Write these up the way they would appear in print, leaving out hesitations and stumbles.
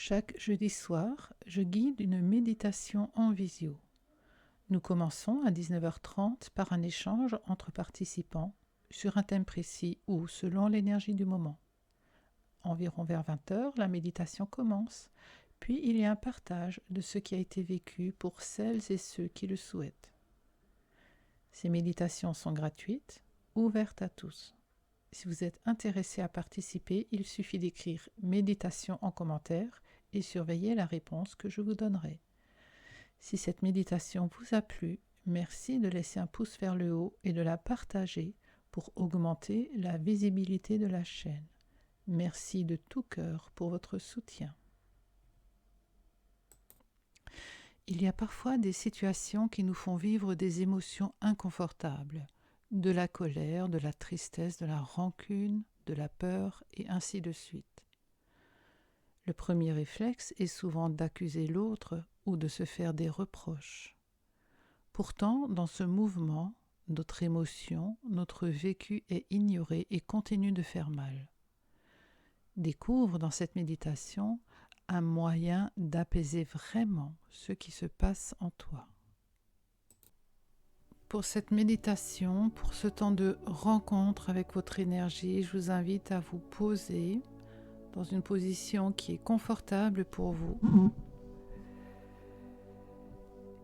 Chaque jeudi soir, je guide une méditation en visio. Nous commençons à 19h30 par un échange entre participants sur un thème précis ou selon l'énergie du moment. Environ vers 20h, la méditation commence, puis il y a un partage de ce qui a été vécu pour celles et ceux qui le souhaitent. Ces méditations sont gratuites, ouvertes à tous. Si vous êtes intéressé à participer, il suffit d'écrire « méditation » en commentaire et surveiller la réponse que je vous donnerai. Si cette méditation vous a plu, merci de laisser un pouce vers le haut et de la partager pour augmenter la visibilité de la chaîne. Merci de tout cœur pour votre soutien. Il y a parfois des situations qui nous font vivre des émotions inconfortables, de la colère, de la tristesse, de la rancune, de la peur et ainsi de suite. Le premier réflexe est souvent d'accuser l'autre ou de se faire des reproches. Pourtant, dans ce mouvement, notre émotion, notre vécu est ignoré et continue de faire mal. Découvre dans cette méditation un moyen d'apaiser vraiment ce qui se passe en toi. Pour cette méditation, pour ce temps de rencontre avec votre énergie, je vous invite à vous poser dans une position qui est confortable pour vous.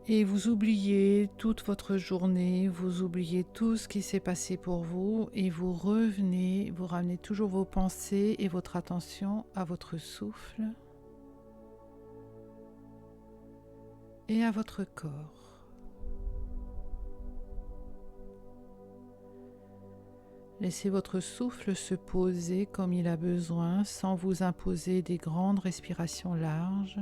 Et vous oubliez toute votre journée, vous oubliez tout ce qui s'est passé pour vous et vous ramenez toujours vos pensées et votre attention à votre souffle et à votre corps. Laissez votre souffle se poser comme il a besoin sans vous imposer des grandes respirations larges.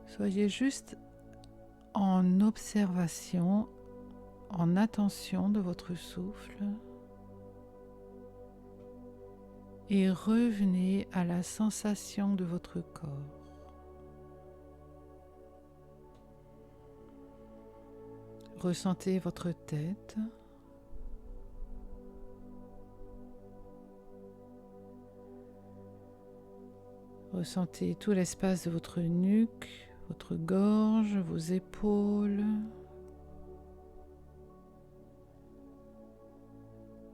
Soyez juste en observation, en attention de votre souffle et revenez à la sensation de votre corps. Ressentez votre tête. Ressentez tout l'espace de votre nuque, votre gorge, vos épaules.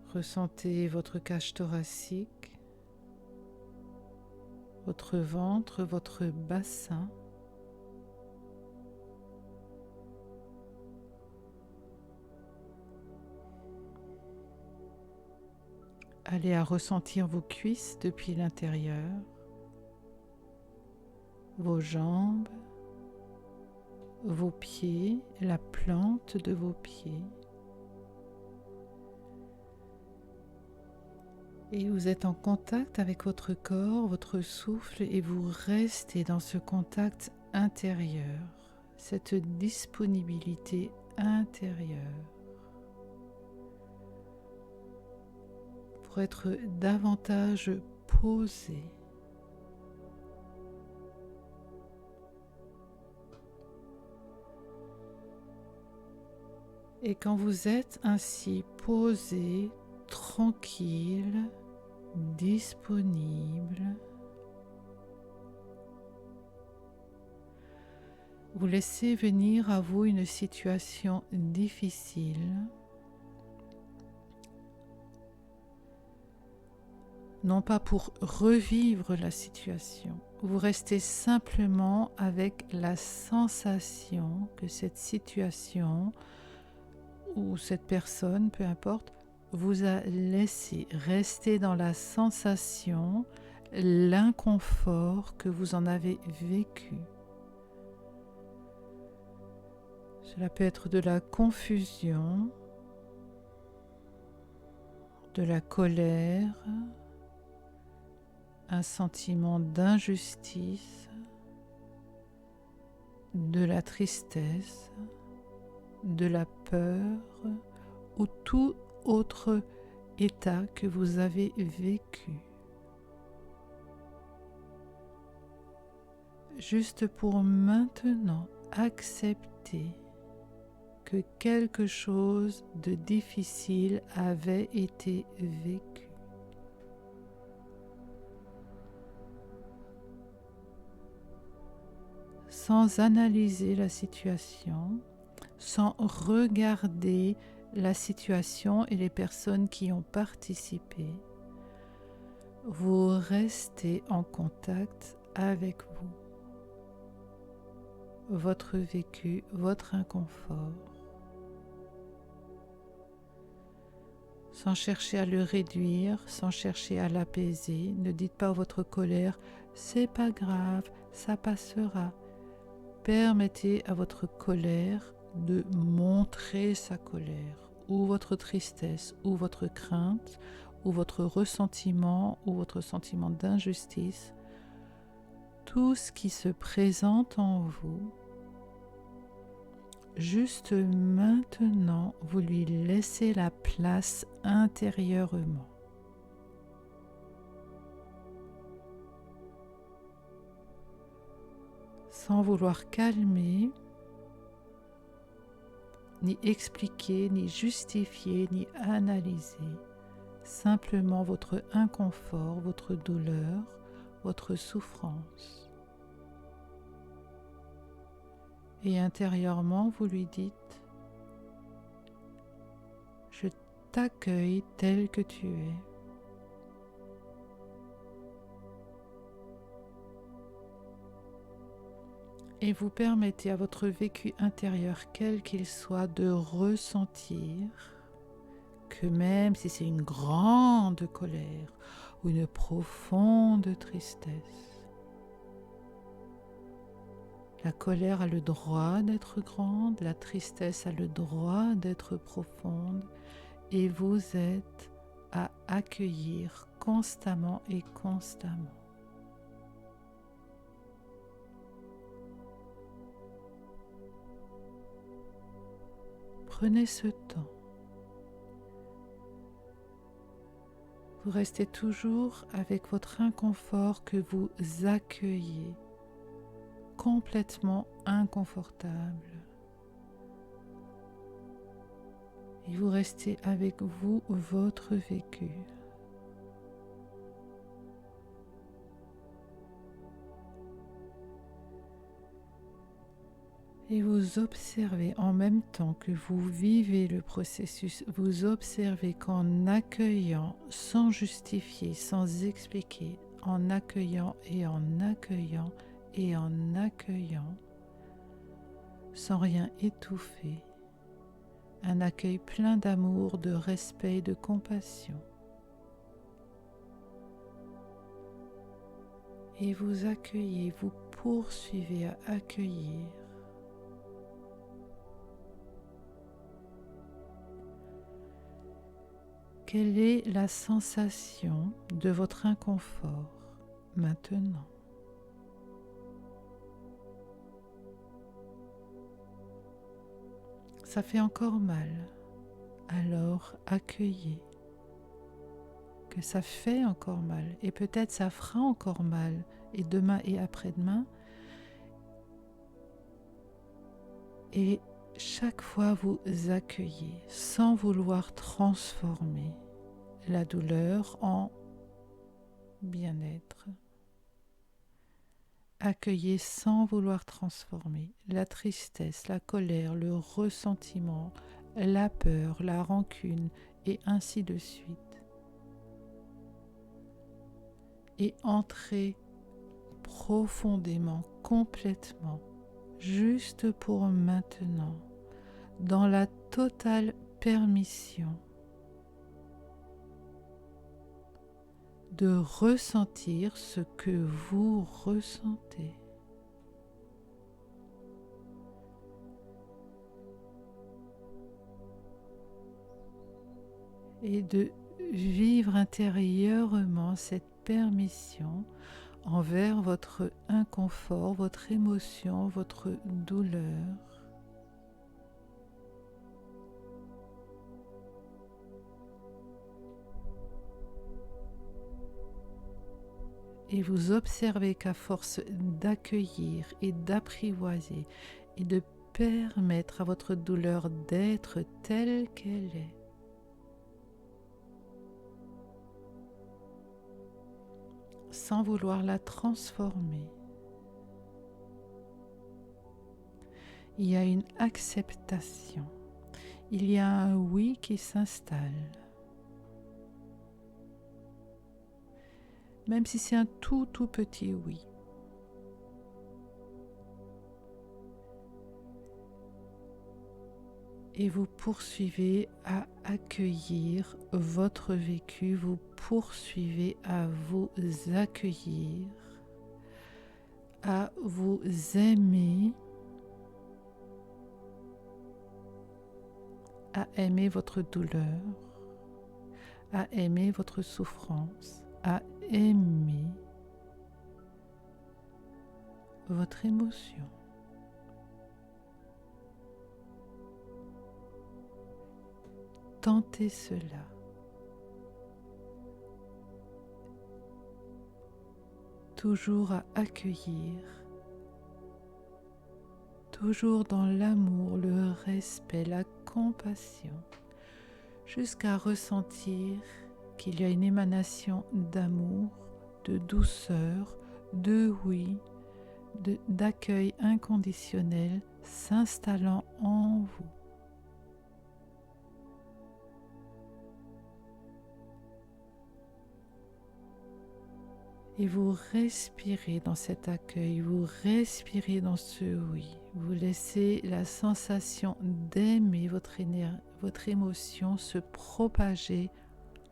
Ressentez votre cage thoracique, votre ventre, votre bassin. Allez à ressentir vos cuisses depuis l'intérieur, vos jambes, vos pieds, la plante de vos pieds. Et vous êtes en contact avec votre corps, votre souffle, et vous restez dans ce contact intérieur, cette disponibilité intérieure, pour être davantage posé. Et quand vous êtes ainsi posé, tranquille, disponible, vous laissez venir à vous une situation difficile, non pas pour revivre la situation, vous restez simplement avec la sensation que cette situation ou cette personne, peu importe, vous a laissé rester dans la sensation, l'inconfort que vous en avez vécu. Cela peut être de la confusion, de la colère, un sentiment d'injustice, de la tristesse, de la peur ou tout autre état que vous avez vécu. Juste pour maintenant accepter que quelque chose de difficile avait été vécu. sans analyser la situation, sans regarder la situation et les personnes qui ont participé. Vous restez en contact avec vous, votre vécu, votre inconfort, sans chercher à le réduire, sans chercher à l'apaiser. Ne dites pas à votre colère « c'est pas grave, ça passera ». Permettez à votre colère de montrer sa colère, ou votre tristesse, ou votre crainte, ou votre ressentiment, ou votre sentiment d'injustice. Tout ce qui se présente en vous, juste maintenant, vous lui laissez la place intérieurement. Sans vouloir calmer, ni expliquer, ni justifier, ni analyser. Simplement votre inconfort, votre douleur, votre souffrance. Et intérieurement, vous lui dites « Je t'accueille tel que tu es ». Et vous permettez à votre vécu intérieur, quel qu'il soit, de ressentir que même si c'est une grande colère ou une profonde tristesse, la colère a le droit d'être grande, la tristesse a le droit d'être profonde, et vous êtes à accueillir constamment et constamment. Prenez ce temps. Vous restez toujours avec votre inconfort que vous accueillez, complètement inconfortable. Et vous restez avec vous, votre vécu. Et vous observez en même temps que vous vivez le processus, vous observez qu'en accueillant, sans justifier, sans expliquer, en accueillant et en accueillant et en accueillant, sans rien étouffer, un accueil plein d'amour, de respect et de compassion. Et vous accueillez, vous poursuivez à accueillir. Quelle est la sensation de votre inconfort maintenant? Ça fait encore mal, alors accueillez que ça fait encore mal et peut-être ça fera encore mal et demain et après-demain. Et chaque fois vous accueillez sans vouloir transformer la douleur en bien-être. Accueillez sans vouloir transformer la tristesse, la colère, le ressentiment, la peur, la rancune et ainsi de suite. Et entrez profondément, complètement, juste pour maintenant, dans la totale permission de ressentir ce que vous ressentez. Et de vivre intérieurement cette permission envers votre inconfort, votre émotion, votre douleur. Et vous observez qu'à force d'accueillir et d'apprivoiser et de permettre à votre douleur d'être telle qu'elle est, sans vouloir la transformer, Il y a une acceptation. Il y a un oui qui s'installe. Même si c'est un tout petit oui. Et vous poursuivez à accueillir votre vécu, vous poursuivez à vous accueillir, à vous aimer, à aimer votre douleur, à aimer votre souffrance, à aimer votre émotion. Tentez cela. Toujours à accueillir, toujours dans l'amour, le respect, la compassion, jusqu'à ressentir qu'il y a une émanation d'amour, de douceur, de oui, d'accueil inconditionnel s'installant en vous. Et vous respirez dans cet accueil, vous respirez dans ce oui. Vous laissez la sensation d'aimer votre émotion se propager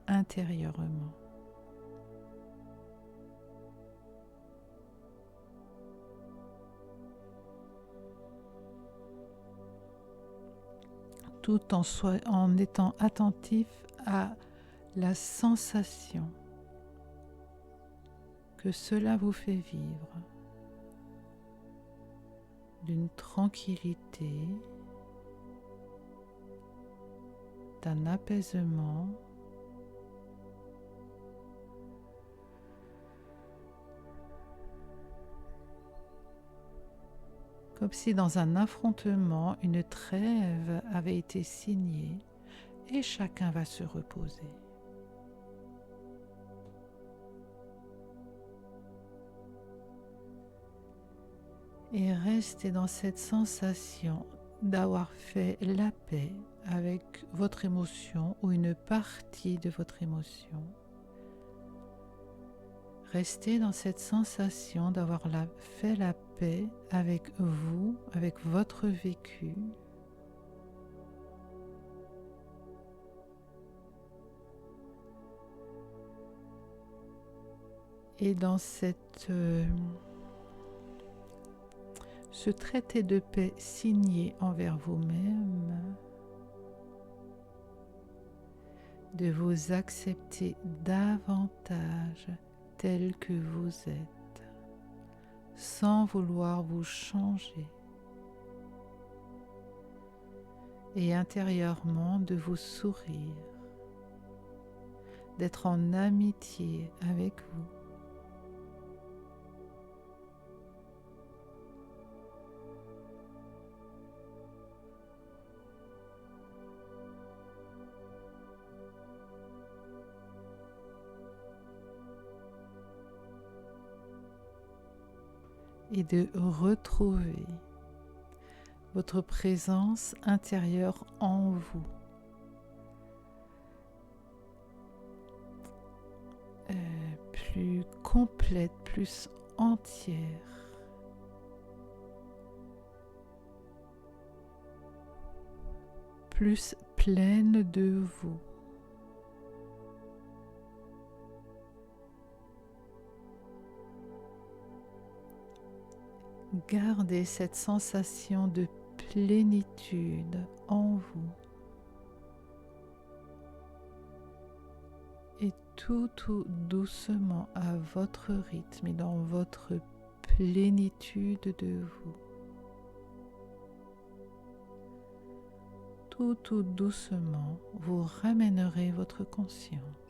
intérieurement. Tout en étant attentif à la sensation que cela vous fait vivre, d'une tranquillité, d'un apaisement, comme si dans un affrontement, une trêve avait été signée et chacun va se reposer. Et restez dans cette sensation d'avoir fait la paix avec votre émotion ou une partie de votre émotion. Restez dans cette sensation d'avoir fait la paix avec vous, avec votre vécu. Et dans ce traité de paix signé envers vous-même, de vous accepter davantage tel que vous êtes, sans vouloir vous changer, et intérieurement de vous sourire, d'être en amitié avec vous. Et de retrouver votre présence intérieure en vous. Plus complète, plus entière. Plus pleine de vous. Gardez cette sensation de plénitude en vous. Et tout doucement à votre rythme et dans votre plénitude de vous. Tout doucement, vous ramènerez votre conscience